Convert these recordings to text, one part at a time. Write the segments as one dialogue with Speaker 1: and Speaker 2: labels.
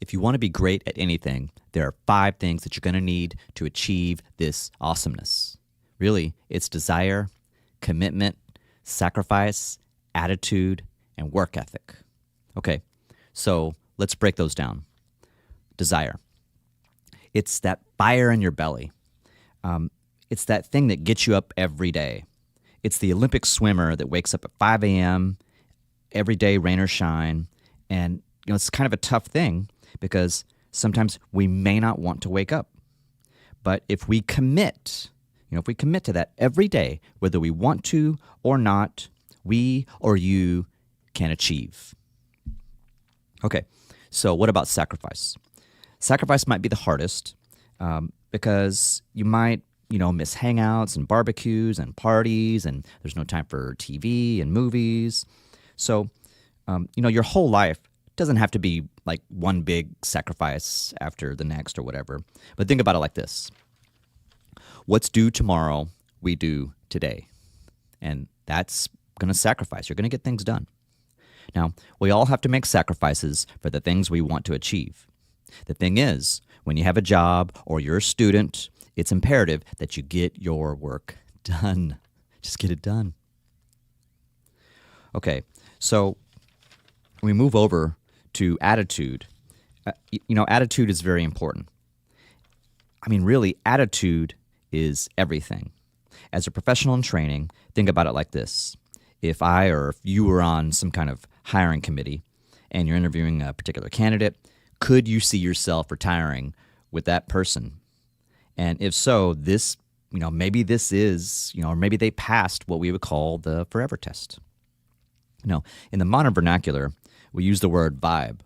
Speaker 1: If you want to be great at anything, there are 5 things that you're going to need to achieve this awesomeness. Really, it's desire, commitment, sacrifice, attitude, and work ethic. Okay, so let's break those down. Desire. It's that fire in your belly. It's that thing that gets you up every day. It's the Olympic swimmer that wakes up at 5 a.m. every day, rain or shine. And it's kind of a tough thing because sometimes we may not want to wake up. But if we commit, to that every day, whether we want to or not, we or you can achieve. Okay, so what about sacrifice? Sacrifice might be the hardest because you might, miss hangouts and barbecues and parties, and there's no time for TV and movies. So, your whole life doesn't have to be like one big sacrifice after the next or whatever. But think about it like this. What's due tomorrow, we do today. And that's going to sacrifice. You're going to get things done. Now, we all have to make sacrifices for the things we want to achieve. The thing is, when you have a job or you're a student, it's imperative that you get your work done. Just get it done. Okay, so we move over to attitude. Attitude is very important. Really, attitude is everything. As a professional in training, think about it like this. If I or if you were on some kind of hiring committee and you're interviewing a particular candidate, could you see yourself retiring with that person? And if so, maybe this is, or maybe they passed what we would call the forever test. In the modern vernacular, we use the word vibe.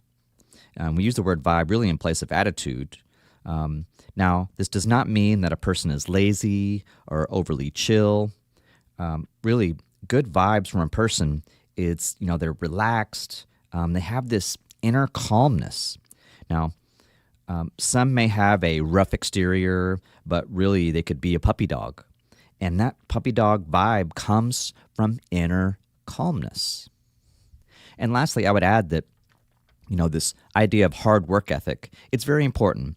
Speaker 1: We use the word vibe really in place of attitude. Now, this does not mean that a person is lazy or overly chill. Really, good vibes from a person, it's, they're relaxed. They have this inner calmness. Now, some may have a rough exterior, but really they could be a puppy dog. And that puppy dog vibe comes from inner calmness. And lastly, I would add that, this idea of hard work ethic, it's very important.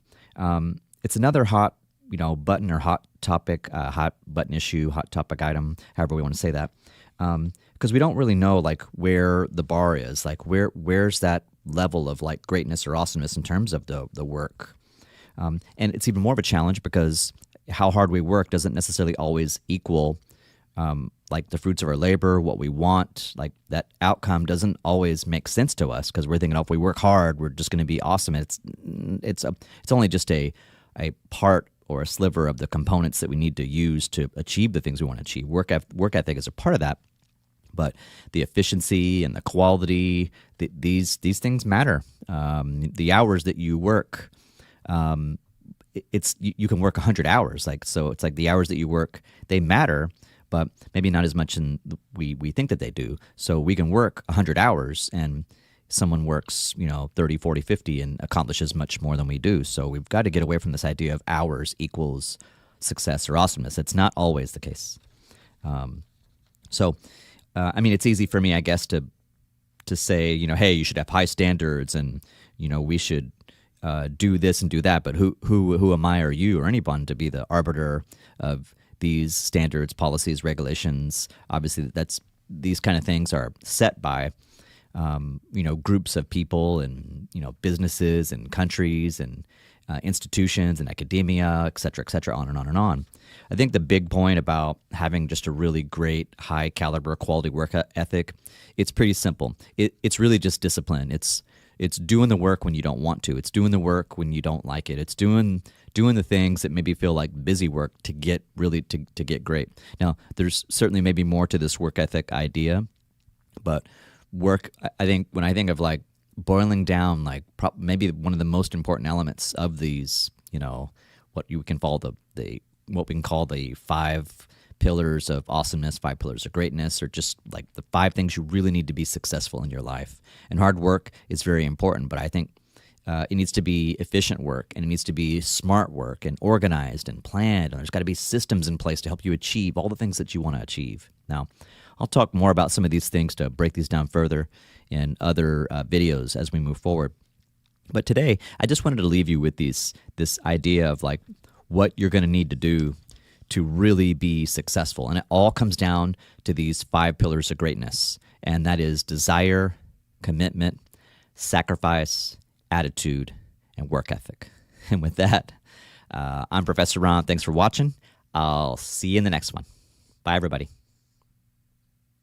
Speaker 1: It's another hot, button or hot topic, hot button issue, hot topic item, however we want to say that. Because we don't really know where the bar is, where's that level of greatness or awesomeness in terms of the work. And it's even more of a challenge because how hard we work doesn't necessarily always equal the fruits of our labor, what we want. That outcome doesn't always make sense to us because we're thinking, if we work hard, we're just going to be awesome. It's only just a part or a sliver of the components that we need to use to achieve the things we want to achieve. Work ethic is a part of that, but the efficiency and the quality, these things matter. The hours that you work, you can work 100 hours. So it's the hours that you work, they matter, but maybe not as much in we think that they do. So we can work 100 hours and someone works, 30, 40, 50 and accomplishes much more than we do. So we've got to get away from this idea of hours equals success or awesomeness. It's not always the case. It's easy for me, I guess, to say, hey, you should have high standards and, we should do this and do that. But who am I or you or anyone to be the arbiter of these standards, policies, regulations? Obviously, these kind of things are set by groups of people and, businesses and countries and institutions and academia, et cetera, on and on and on. I think the big point about having just a really great, high caliber, quality work ethic, it's pretty simple. It's really just discipline. It's doing the work when you don't want to. It's doing the work when you don't like it. It's doing the things that maybe feel like busy work to get to get great. Now, there's certainly maybe more to this work ethic idea, but work, I think, when I think of boiling down, maybe one of the most important elements of these, what you can call what we can call the 5 pillars of awesomeness, 5 pillars of greatness, or just the 5 things you really need to be successful in your life. And hard work is very important, but I think it needs to be efficient work, and it needs to be smart work and organized and planned. And there's got to be systems in place to help you achieve all the things that you want to achieve. Now, I'll talk more about some of these things to break these down further in other videos as we move forward. But today, I just wanted to leave you with this idea of like what you're going to need to do to really be successful. And it all comes down to these 5 pillars of greatness. And that is desire, commitment, sacrifice, attitude, and work ethic. And with that, I'm Professor Ron. Thanks for watching. I'll see you in the next one. Bye, everybody.